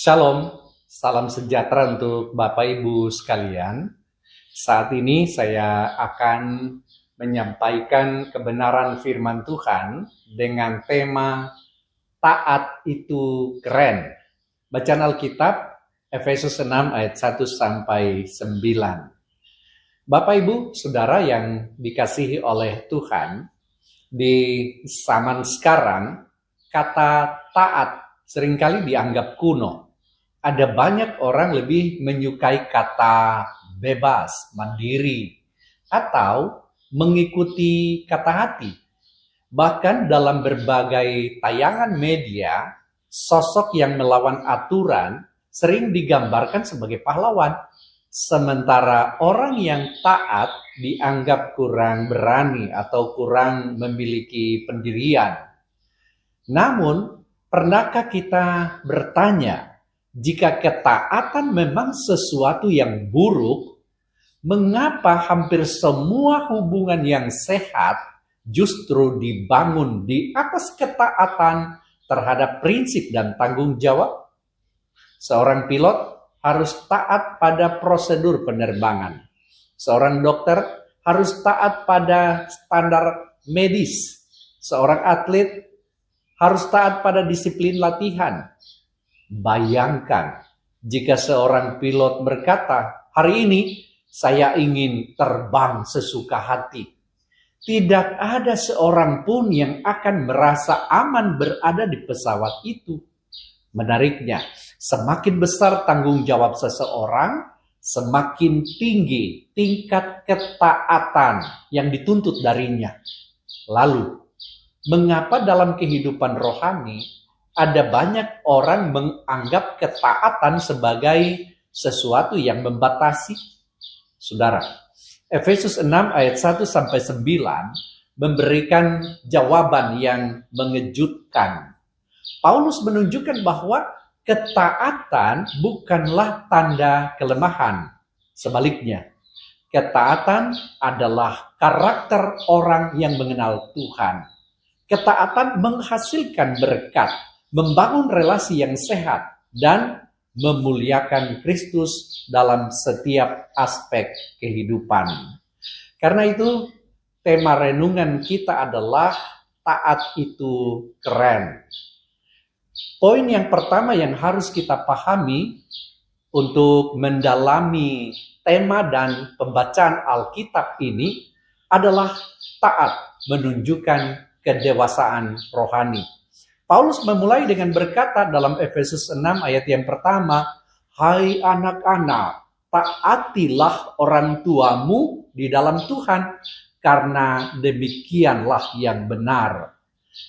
Shalom, salam sejahtera untuk Bapak Ibu sekalian. Saat ini saya akan menyampaikan kebenaran firman Tuhan dengan tema taat itu keren. Bacaan Alkitab Efesus 6 ayat 1 sampai 9. Bapak Ibu, Saudara yang dikasihi oleh Tuhan, di zaman sekarang kata taat seringkali dianggap kuno. Ada banyak orang lebih menyukai kata bebas, mandiri, atau mengikuti kata hati. Bahkan dalam berbagai tayangan media, sosok yang melawan aturan sering digambarkan sebagai pahlawan. Sementara orang yang taat dianggap kurang berani atau kurang memiliki pendirian. Namun, pernahkah kita bertanya, jika ketaatan memang sesuatu yang buruk, mengapa hampir semua hubungan yang sehat justru dibangun di atas ketaatan terhadap prinsip dan tanggung jawab? Seorang pilot harus taat pada prosedur penerbangan. Seorang dokter harus taat pada standar medis. Seorang atlet harus taat pada disiplin latihan. Bayangkan jika seorang pilot berkata, hari ini saya ingin terbang sesuka hati. Tidak ada seorang pun yang akan merasa aman berada di pesawat itu. Menariknya, semakin besar tanggung jawab seseorang, semakin tinggi tingkat ketaatan yang dituntut darinya. Lalu, mengapa dalam kehidupan rohani ada banyak orang menganggap ketaatan sebagai sesuatu yang membatasi? Saudara, Efesus 6 ayat 1 sampai 9 memberikan jawaban yang mengejutkan. Paulus menunjukkan bahwa ketaatan bukanlah tanda kelemahan. Sebaliknya, ketaatan adalah karakter orang yang mengenal Tuhan. Ketaatan menghasilkan berkat, membangun relasi yang sehat, dan memuliakan Kristus dalam setiap aspek kehidupan. Karena itu, tema renungan kita adalah taat itu keren. Poin yang pertama yang harus kita pahami untuk mendalami tema dan pembacaan Alkitab ini adalah taat menunjukkan kedewasaan rohani. Paulus memulai dengan berkata dalam Efesus 6 ayat yang pertama, hai anak-anak, taatilah orang tuamu di dalam Tuhan, karena demikianlah yang benar.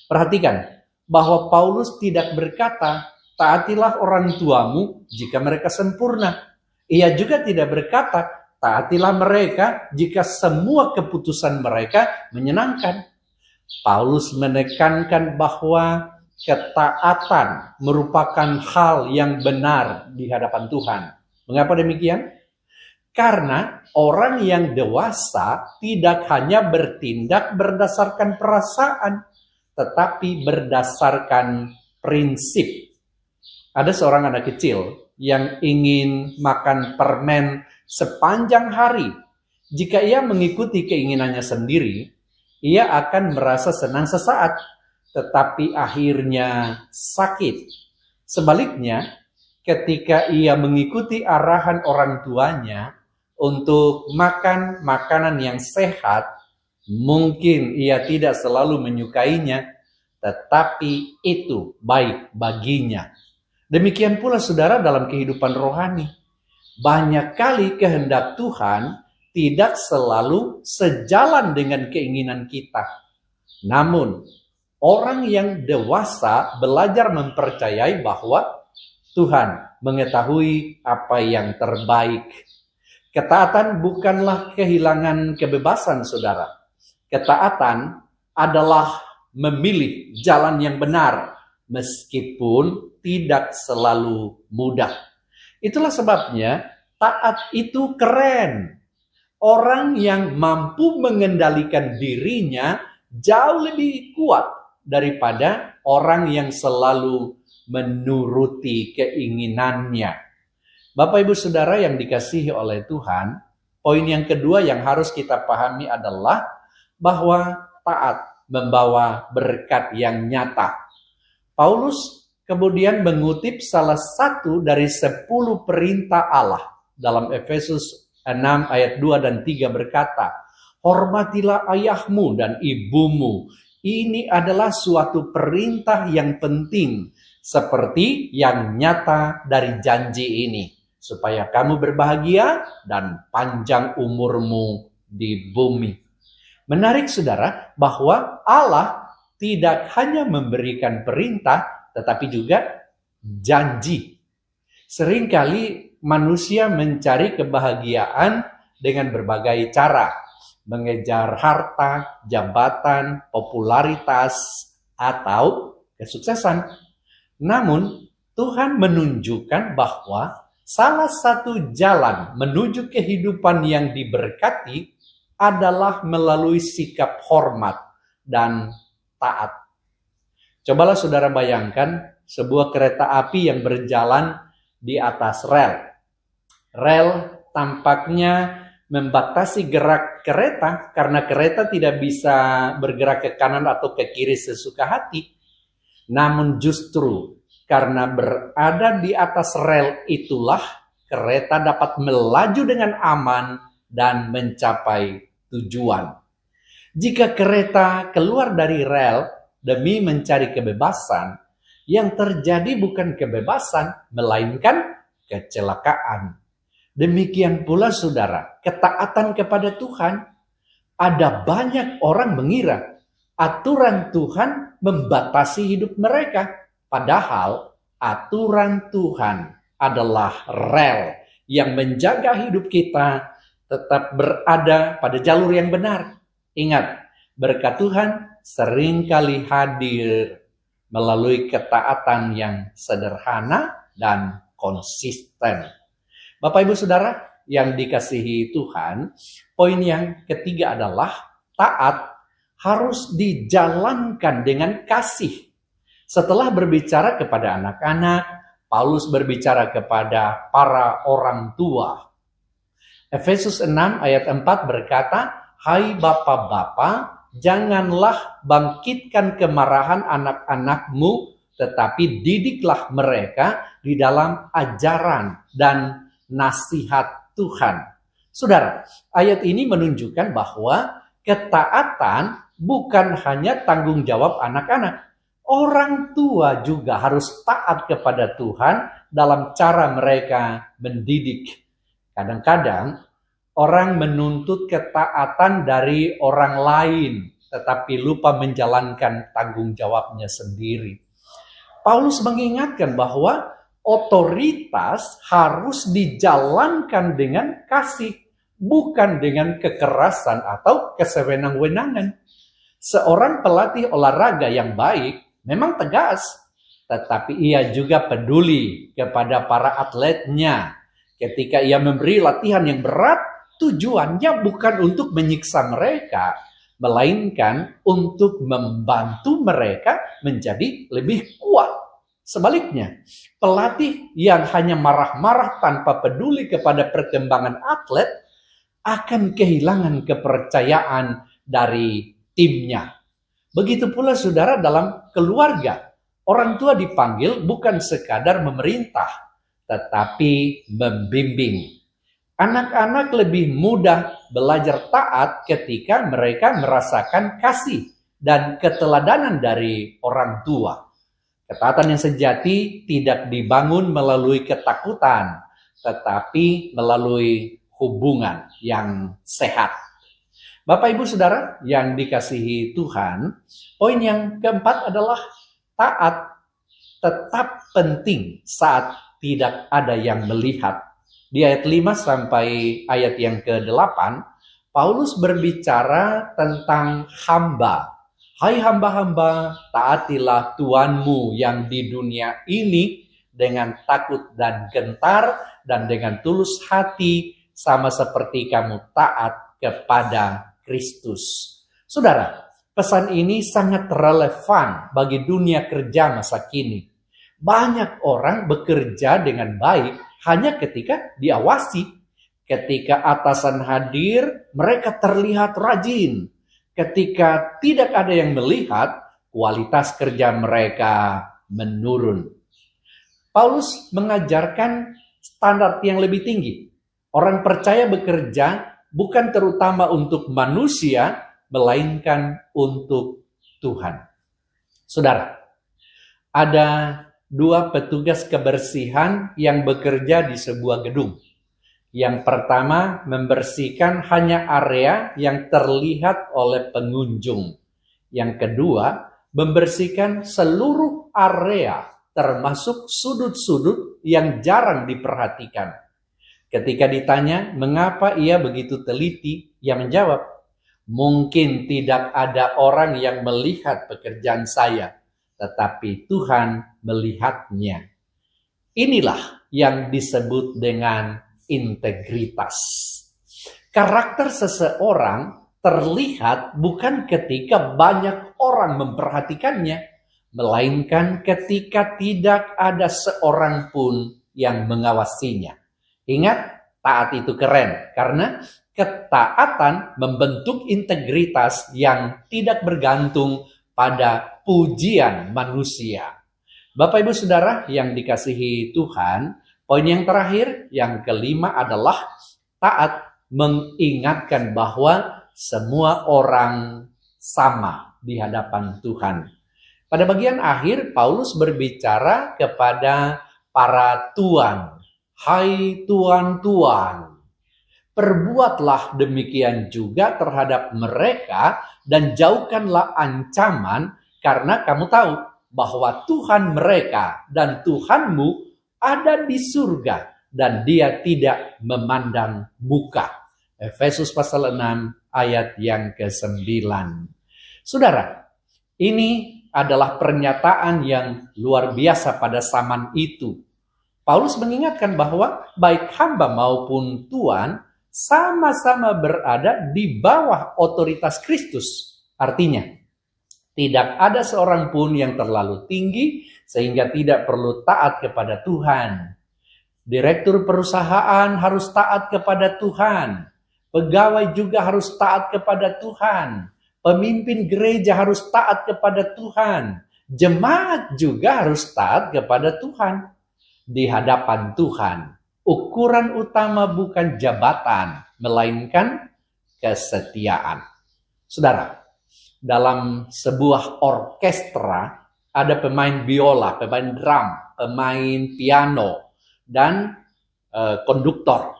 Perhatikan bahwa Paulus tidak berkata, taatilah orang tuamu jika mereka sempurna. Ia juga tidak berkata, taatilah mereka jika semua keputusan mereka menyenangkan. Paulus menekankan bahwa ketaatan merupakan hal yang benar di hadapan Tuhan. Mengapa demikian? Karena orang yang dewasa tidak hanya bertindak berdasarkan perasaan, tetapi berdasarkan prinsip. Ada seorang anak kecil yang ingin makan permen sepanjang hari. Jika ia mengikuti keinginannya sendiri, ia akan merasa senang sesaat, tetapi akhirnya sakit. Sebaliknya, ketika ia mengikuti arahan orang tuanya untuk makan makanan yang sehat, mungkin ia tidak selalu menyukainya, tetapi itu baik baginya. Demikian pula saudara dalam kehidupan rohani. Banyak kali kehendak Tuhan tidak selalu sejalan dengan keinginan kita. Namun, orang yang dewasa belajar mempercayai bahwa Tuhan mengetahui apa yang terbaik. Ketaatan bukanlah kehilangan kebebasan, saudara. Ketaatan adalah memilih jalan yang benar, meskipun tidak selalu mudah. Itulah sebabnya taat itu keren. Orang yang mampu mengendalikan dirinya jauh lebih kuat daripada orang yang selalu menuruti keinginannya. Bapak Ibu Saudara yang dikasihi oleh Tuhan, poin yang kedua yang harus kita pahami adalah bahwa taat membawa berkat yang nyata. Paulus kemudian mengutip salah satu dari 10 perintah Allah dalam Efesus 6 ayat 2 dan 3 berkata, hormatilah ayahmu dan ibumu. Ini adalah suatu perintah yang penting, seperti yang nyata dari janji ini, supaya kamu berbahagia dan panjang umurmu di bumi. Menarik saudara, bahwa Allah tidak hanya memberikan perintah, tetapi juga janji. Seringkali manusia mencari kebahagiaan dengan berbagai cara, mengejar harta, jabatan, popularitas, atau kesuksesan. Namun, Tuhan menunjukkan bahwa salah satu jalan menuju kehidupan yang diberkati adalah melalui sikap hormat dan taat. Cobalah saudara bayangkan sebuah kereta api yang berjalan di atas rel. Rel tampaknya membatasi gerak kereta karena kereta tidak bisa bergerak ke kanan atau ke kiri sesuka hati. Namun justru karena berada di atas rel itulah kereta dapat melaju dengan aman dan mencapai tujuan. Jika kereta keluar dari rel demi mencari kebebasan, yang terjadi bukan kebebasan, melainkan kecelakaan. Demikian pula saudara, ketaatan kepada Tuhan. Ada banyak orang mengira aturan Tuhan membatasi hidup mereka. Padahal aturan Tuhan adalah rel yang menjaga hidup kita tetap berada pada jalur yang benar. Ingat, berkat Tuhan seringkali hadir melalui ketaatan yang sederhana dan konsisten. Bapak Ibu Saudara yang dikasihi Tuhan, poin yang ketiga adalah taat harus dijalankan dengan kasih. Setelah berbicara kepada anak-anak, Paulus berbicara kepada para orang tua. Efesus 6 ayat 4 berkata, hai bapak-bapak, janganlah bangkitkan kemarahan anak-anakmu, tetapi didiklah mereka di dalam ajaran dan nasihat Tuhan. Saudara, ayat ini menunjukkan bahwa ketaatan bukan hanya tanggung jawab anak-anak. Orang tua juga harus taat kepada Tuhan dalam cara mereka mendidik. Kadang-kadang orang menuntut ketaatan dari orang lain, tetapi lupa menjalankan tanggung jawabnya sendiri. Paulus mengingatkan bahwa otoritas harus dijalankan dengan kasih, bukan dengan kekerasan atau kesewenang-wenangan. Seorang pelatih olahraga yang baik memang tegas, tetapi ia juga peduli kepada para atletnya. Ketika ia memberi latihan yang berat, tujuannya bukan untuk menyiksa mereka, melainkan untuk membantu mereka menjadi lebih kuat. Sebaliknya, pelatih yang hanya marah-marah tanpa peduli kepada perkembangan atlet akan kehilangan kepercayaan dari timnya. Begitu pula saudara dalam keluarga. Orang tua dipanggil bukan sekadar memerintah, tetapi membimbing. Anak-anak lebih mudah belajar taat ketika mereka merasakan kasih dan keteladanan dari orang tua. Ketaatan yang sejati tidak dibangun melalui ketakutan, tetapi melalui hubungan yang sehat. Bapak Ibu Saudara yang dikasihi Tuhan, poin yang keempat adalah taat tetap penting saat tidak ada yang melihat. Di ayat 5 sampai ayat yang ke-8, Paulus berbicara tentang hamba. Hai hamba-hamba, taatilah Tuanmu yang di dunia ini dengan takut dan gentar dan dengan tulus hati, sama seperti kamu taat kepada Kristus. Saudara, pesan ini sangat relevan bagi dunia kerja masa kini. Banyak orang bekerja dengan baik hanya ketika diawasi. Ketika atasan hadir, mereka terlihat rajin. Ketika tidak ada yang melihat, kualitas kerja mereka menurun. Paulus mengajarkan standar yang lebih tinggi. Orang percaya bekerja bukan terutama untuk manusia, melainkan untuk Tuhan. Saudara, ada 2 petugas kebersihan yang bekerja di sebuah gedung. Yang pertama, membersihkan hanya area yang terlihat oleh pengunjung. Yang kedua, membersihkan seluruh area, termasuk sudut-sudut yang jarang diperhatikan. Ketika ditanya mengapa ia begitu teliti, ia menjawab, mungkin tidak ada orang yang melihat pekerjaan saya, tetapi Tuhan melihatnya. Inilah yang disebut dengan integritas. Karakter seseorang terlihat bukan ketika banyak orang memperhatikannya, melainkan ketika tidak ada seorang pun yang mengawasinya. Ingat, taat itu keren, karena ketaatan membentuk integritas yang tidak bergantung pada pujian manusia. Bapak Ibu Saudara yang dikasihi Tuhan, poin yang terakhir, yang kelima adalah taat mengingatkan bahwa semua orang sama di hadapan Tuhan. Pada bagian akhir, Paulus berbicara kepada para tuan. Hai tuan-tuan, perbuatlah demikian juga terhadap mereka dan jauhkanlah ancaman, karena kamu tahu bahwa Tuhan mereka dan Tuhanmu ada di surga dan Dia tidak memandang muka. Efesus pasal 6 ayat yang ke-9. Saudara, ini adalah pernyataan yang luar biasa pada zaman itu. Paulus mengingatkan bahwa baik hamba maupun tuan sama-sama berada di bawah otoritas Kristus. Artinya, tidak ada seorang pun yang terlalu tinggi sehingga tidak perlu taat kepada Tuhan. Direktur perusahaan harus taat kepada Tuhan. Pegawai juga harus taat kepada Tuhan. Pemimpin gereja harus taat kepada Tuhan. Jemaat juga harus taat kepada Tuhan. Di hadapan Tuhan, ukuran utama bukan jabatan, melainkan kesetiaan. Saudara, dalam sebuah orkestra ada pemain biola, pemain drum, pemain piano, dan konduktor.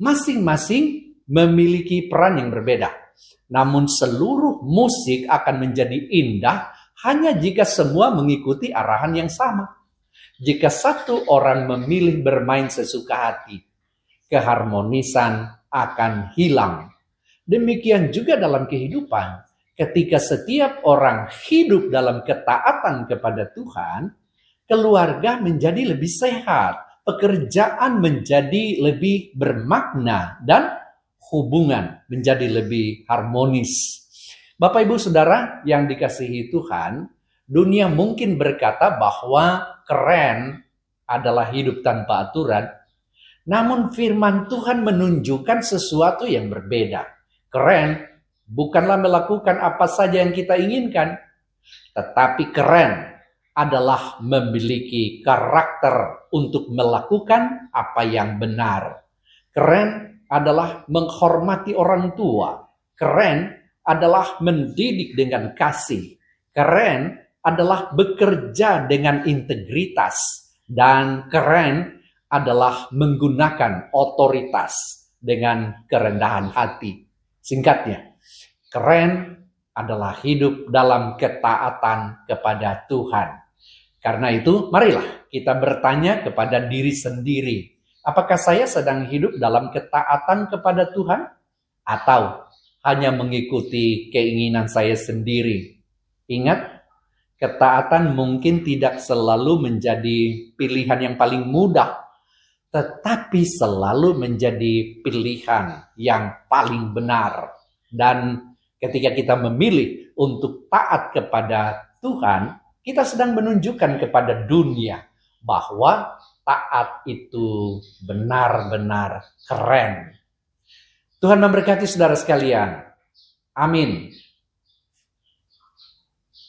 Masing-masing memiliki peran yang berbeda. Namun seluruh musik akan menjadi indah hanya jika semua mengikuti arahan yang sama. Jika satu orang memilih bermain sesuka hati, keharmonisan akan hilang. Demikian juga dalam kehidupan, ketika setiap orang hidup dalam ketaatan kepada Tuhan, keluarga menjadi lebih sehat, pekerjaan menjadi lebih bermakna, dan hubungan menjadi lebih harmonis. Bapak Ibu Saudara yang dikasihi Tuhan, dunia mungkin berkata bahwa keren adalah hidup tanpa aturan. Namun firman Tuhan menunjukkan sesuatu yang berbeda. Keren bukanlah melakukan apa saja yang kita inginkan, tetapi keren adalah memiliki karakter untuk melakukan apa yang benar. Keren adalah menghormati orang tua. Keren adalah mendidik dengan kasih. Keren adalah bekerja dengan integritas, dan keren adalah menggunakan otoritas dengan kerendahan hati. Singkatnya, keren adalah hidup dalam ketaatan kepada Tuhan. Karena itu, marilah kita bertanya kepada diri sendiri, apakah saya sedang hidup dalam ketaatan kepada Tuhan, atau hanya mengikuti keinginan saya sendiri? Ingat, ketaatan mungkin tidak selalu menjadi pilihan yang paling mudah, tetapi selalu menjadi pilihan yang paling benar. Dan ketika kita memilih untuk taat kepada Tuhan, kita sedang menunjukkan kepada dunia bahwa taat itu benar-benar keren. Tuhan memberkati saudara sekalian. Amin.